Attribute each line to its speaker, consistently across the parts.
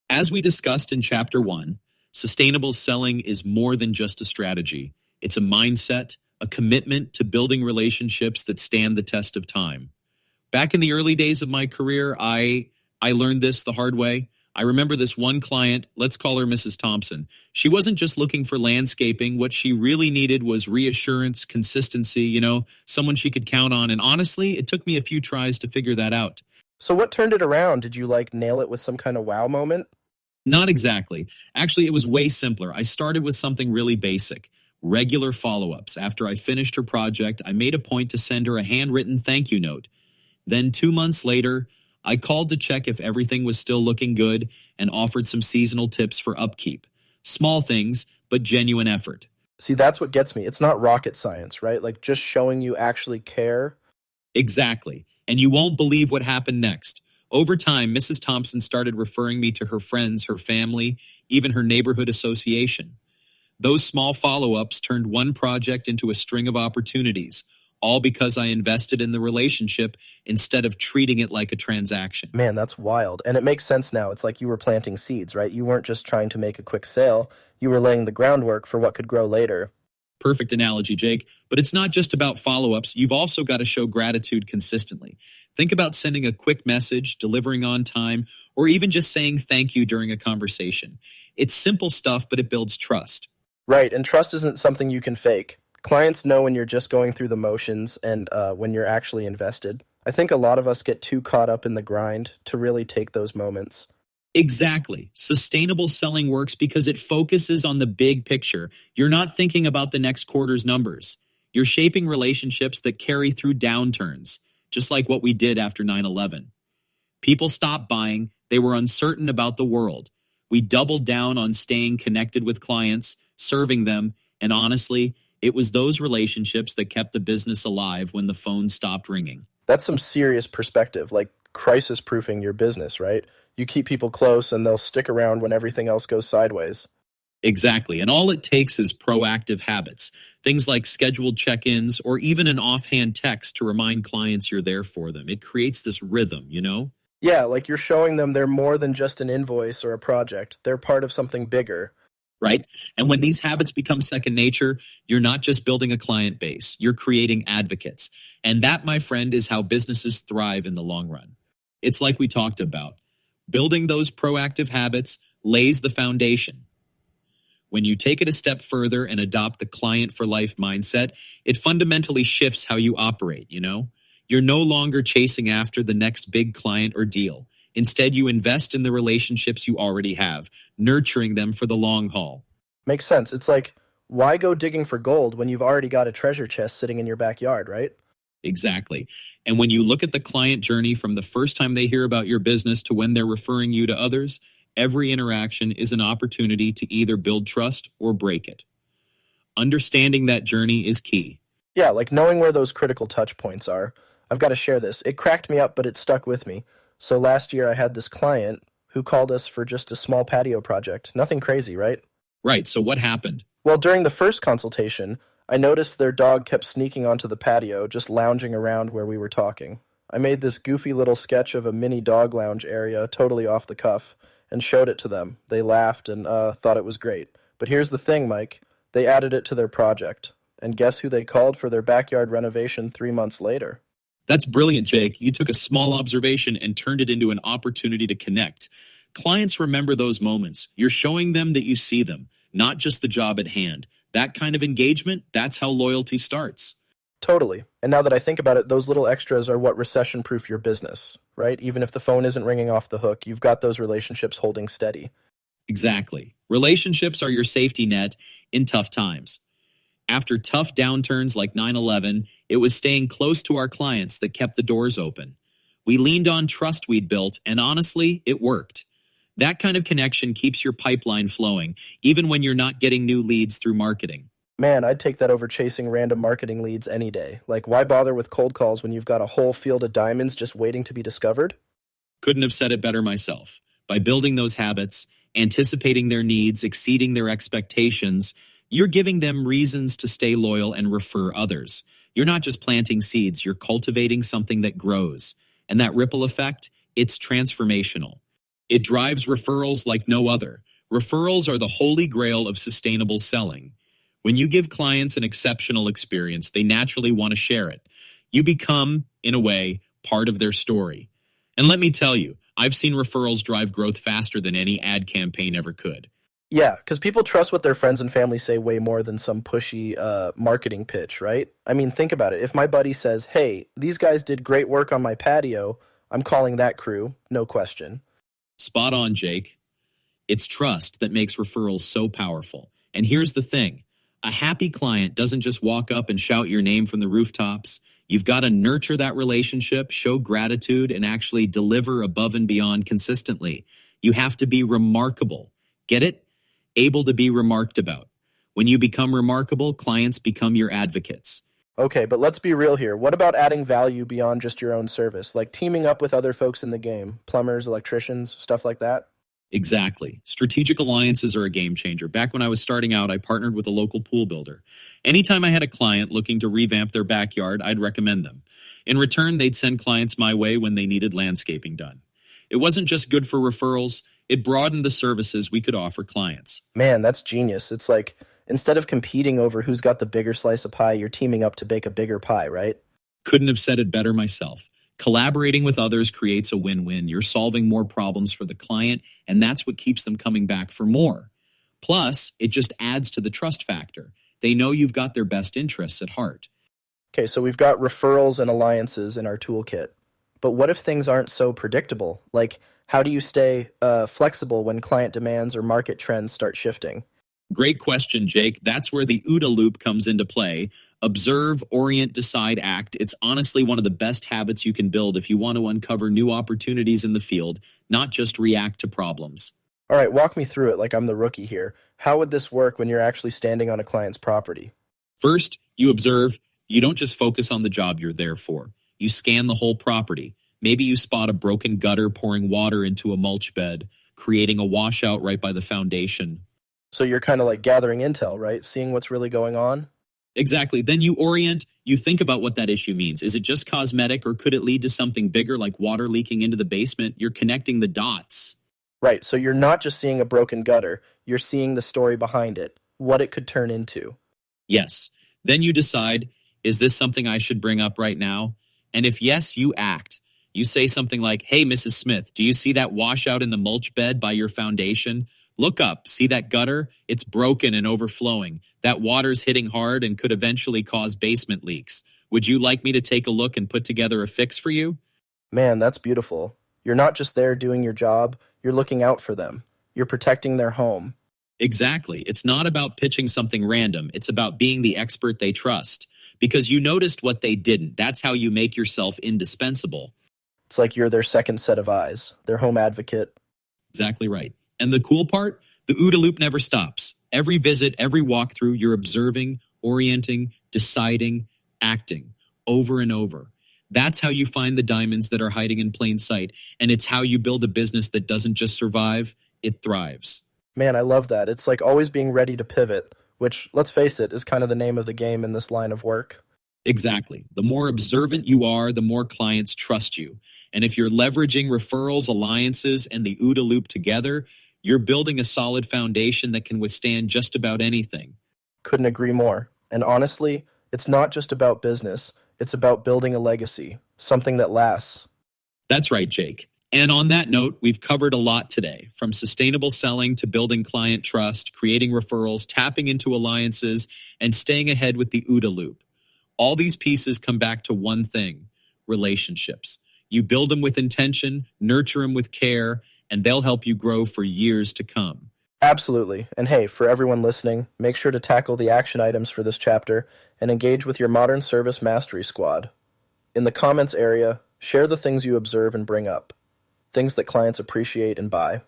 Speaker 1: As we discussed in Chapter 1, sustainable selling is more than just a strategy. It's a mindset, a commitment to building relationships that stand the test of time. Back in the early days of my career, I learned this the hard way. I remember this one client, let's call her Mrs. Thompson. She wasn't just looking for landscaping. What she really needed was reassurance, consistency, someone she could count on. And honestly, it took me a few tries to figure that out.
Speaker 2: So what turned it around? Did you nail it with some kind of wow moment?
Speaker 1: Not exactly. Actually, it was way simpler. I started with something really basic. Regular follow-ups. After I finished her project, I made a point to send her a handwritten thank you note. Then 2 months later, I called to check if everything was still looking good and offered some seasonal tips for upkeep. Small things, but genuine effort.
Speaker 2: See, that's what gets me. It's not rocket science, right? Just showing you actually care.
Speaker 1: Exactly. And you won't believe what happened next. Over time, Mrs. Thompson started referring me to her friends, her family, even her neighborhood association. Those small follow-ups turned one project into a string of opportunities, all because I invested in the relationship instead of treating it like a transaction.
Speaker 2: Man, that's wild. And it makes sense now. It's like you were planting seeds, right? You weren't just trying to make a quick sale. You were laying the groundwork for what could grow later.
Speaker 1: Perfect analogy, Jake. But it's not just about follow-ups. You've also got to show gratitude consistently. Think about sending a quick message, delivering on time, or even just saying thank you during a conversation. It's simple stuff, but it builds trust.
Speaker 2: Right, and trust isn't something you can fake. Clients know when you're just going through the motions and when you're actually invested. I think a lot of us get too caught up in the grind to really take those moments.
Speaker 1: Exactly. Sustainable selling works because it focuses on the big picture. You're not thinking about the next quarter's numbers. You're shaping relationships that carry through downturns, just like what we did after 9/11. People stopped buying. They were uncertain about the world. We doubled down on staying connected with clients, serving them, and honestly, it was those relationships that kept the business alive when the phone stopped ringing.
Speaker 2: That's some serious perspective, like crisis-proofing your business, right? You keep people close and they'll stick around when everything else goes sideways.
Speaker 1: Exactly. And all it takes is proactive habits. Things like scheduled check-ins or even an offhand text to remind clients you're there for them. It creates this rhythm,
Speaker 2: Yeah, like you're showing them they're more than just an invoice or a project. They're part of something bigger.
Speaker 1: Right? And when these habits become second nature, you're not just building a client base, you're creating advocates. And that, my friend, is how businesses thrive in the long run. It's like we talked about. Building those proactive habits lays the foundation. When you take it a step further and adopt the client for life mindset, it fundamentally shifts how you operate, You're no longer chasing after the next big client or deal. Instead, you invest in the relationships you already have, nurturing them for the long haul.
Speaker 2: Makes sense. It's like, why go digging for gold when you've already got a treasure chest sitting in your backyard, right?
Speaker 1: Exactly. And when you look at the client journey from the first time they hear about your business to when they're referring you to others, every interaction is an opportunity to either build trust or break it. Understanding that journey is key.
Speaker 2: Yeah, like knowing where those critical touch points are. I've got to share this. It cracked me up, but it stuck with me. So last year I had this client who called us for just a small patio project. Nothing crazy, right?
Speaker 1: Right, so what happened?
Speaker 2: Well, during the first consultation, I noticed their dog kept sneaking onto the patio, just lounging around where we were talking. I made this goofy little sketch of a mini dog lounge area, totally off the cuff, and showed it to them. They laughed and thought it was great. But here's the thing, Mike. They added it to their project. And guess who they called for their backyard renovation 3 months later?
Speaker 1: That's brilliant, Jake. You took a small observation and turned it into an opportunity to connect. Clients remember those moments. You're showing them that you see them, not just the job at hand. That kind of engagement, that's how loyalty starts.
Speaker 2: Totally. And now that I think about it, those little extras are what recession-proof your business, right? Even if the phone isn't ringing off the hook, you've got those relationships holding steady.
Speaker 1: Exactly. Relationships are your safety net in tough times. After tough downturns like 9/11, it was staying close to our clients that kept the doors open. We leaned on trust we'd built, and honestly, it worked. That kind of connection keeps your pipeline flowing, even when you're not getting new leads through marketing.
Speaker 2: Man, I'd take that over chasing random marketing leads any day. Like, why bother with cold calls when you've got a whole field of diamonds just waiting to be discovered?
Speaker 1: Couldn't have said it better myself. By building those habits, anticipating their needs, exceeding their expectations, you're giving them reasons to stay loyal and refer others. You're not just planting seeds, you're cultivating something that grows. And that ripple effect, it's transformational. It drives referrals like no other. Referrals are the holy grail of sustainable selling. When you give clients an exceptional experience, they naturally want to share it. You become, in a way, part of their story. And let me tell you, I've seen referrals drive growth faster than any ad campaign ever could.
Speaker 2: Yeah, because people trust what their friends and family say way more than some pushy marketing pitch, right? I mean, think about it. If my buddy says, hey, these guys did great work on my patio, I'm calling that crew, no question.
Speaker 1: Spot on, Jake. It's trust that makes referrals so powerful. And here's the thing. A happy client doesn't just walk up and shout your name from the rooftops. You've got to nurture that relationship, show gratitude, and actually deliver above and beyond consistently. You have to be remarkable. Get it? Able to be remarked about. When you become remarkable, clients become your advocates.
Speaker 2: Okay, but let's be real here. What about adding value beyond just your own service, like teaming up with other folks in the game, plumbers, electricians, stuff like that?
Speaker 1: Exactly. Strategic alliances are a game changer. Back when I was starting out, I partnered with a local pool builder. Anytime I had a client looking to revamp their backyard, I'd recommend them. In return, they'd send clients my way when they needed landscaping done. It wasn't just good for referrals, it broadened the services we could offer clients.
Speaker 2: Man, that's genius. It's like, instead of competing over who's got the bigger slice of pie, you're teaming up to bake a bigger pie, right?
Speaker 1: Couldn't have said it better myself. Collaborating with others creates a win-win. You're solving more problems for the client, and that's what keeps them coming back for more. Plus, it just adds to the trust factor. They know you've got their best interests at heart.
Speaker 2: Okay, so we've got referrals and alliances in our toolkit. But what if things aren't so predictable? Like, how do you stay flexible when client demands or market trends start shifting?
Speaker 1: Great question, Jake. That's where the OODA Loop comes into play. Observe, orient, decide, act. It's honestly one of the best habits you can build if you want to uncover new opportunities in the field, not just react to problems.
Speaker 2: All right, walk me through it like I'm the rookie here. How would this work when you're actually standing on a client's property?
Speaker 1: First, you observe. You don't just focus on the job you're there for. You scan the whole property. Maybe you spot a broken gutter pouring water into a mulch bed, creating a washout right by the foundation.
Speaker 2: So you're kind of like gathering intel, right? Seeing what's really going on?
Speaker 1: Exactly. Then you orient, you think about what that issue means. Is it just cosmetic or could it lead to something bigger like water leaking into the basement? You're connecting the dots.
Speaker 2: Right, so you're not just seeing a broken gutter, you're seeing the story behind it, what it could turn into.
Speaker 1: Yes. Then you decide, is this something I should bring up right now? And if yes, you act. You say something like, hey, Mrs. Smith, do you see that washout in the mulch bed by your foundation? Look up. See that gutter? It's broken and overflowing. That water's hitting hard and could eventually cause basement leaks. Would you like me to take a look and put together a fix for you?
Speaker 2: Man, that's beautiful. You're not just there doing your job, you're looking out for them. You're protecting their home.
Speaker 1: Exactly. It's not about pitching something random. It's about being the expert they trust. Because you noticed what they didn't. That's how you make yourself indispensable.
Speaker 2: It's like you're their second set of eyes, their home advocate.
Speaker 1: Exactly right. And the cool part? The OODA Loop never stops. Every visit, every walkthrough, you're observing, orienting, deciding, acting, over and over. That's how you find the diamonds that are hiding in plain sight. And it's how you build a business that doesn't just survive, it thrives.
Speaker 2: Man, I love that. It's like always being ready to pivot, which, let's face it, is kind of the name of the game in this line of work.
Speaker 1: Exactly. The more observant you are, the more clients trust you. And if you're leveraging referrals, alliances, and the OODA Loop together, you're building a solid foundation that can withstand just about anything.
Speaker 2: Couldn't agree more. And honestly, it's not just about business. It's about building a legacy, something that lasts.
Speaker 1: That's right, Jake. And on that note, we've covered a lot today, from sustainable selling to building client trust, creating referrals, tapping into alliances, and staying ahead with the OODA Loop. All these pieces come back to one thing: relationships. You build them with intention, nurture them with care, and they'll help you grow for years to come.
Speaker 2: Absolutely. And hey, for everyone listening, make sure to tackle the action items for this chapter and engage with your Modern Service Mastery Squad. In the comments area, share the things you observe and bring up, things that clients appreciate and buy.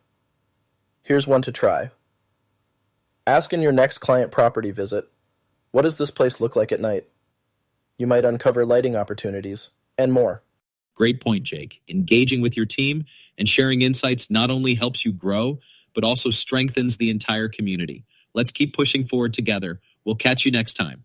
Speaker 2: Here's one to try. Ask in your next client property visit, what does this place look like at night? You might uncover lighting opportunities, and more.
Speaker 1: Great point, Jake. Engaging with your team and sharing insights not only helps you grow, but also strengthens the entire community. Let's keep pushing forward together. We'll catch you next time.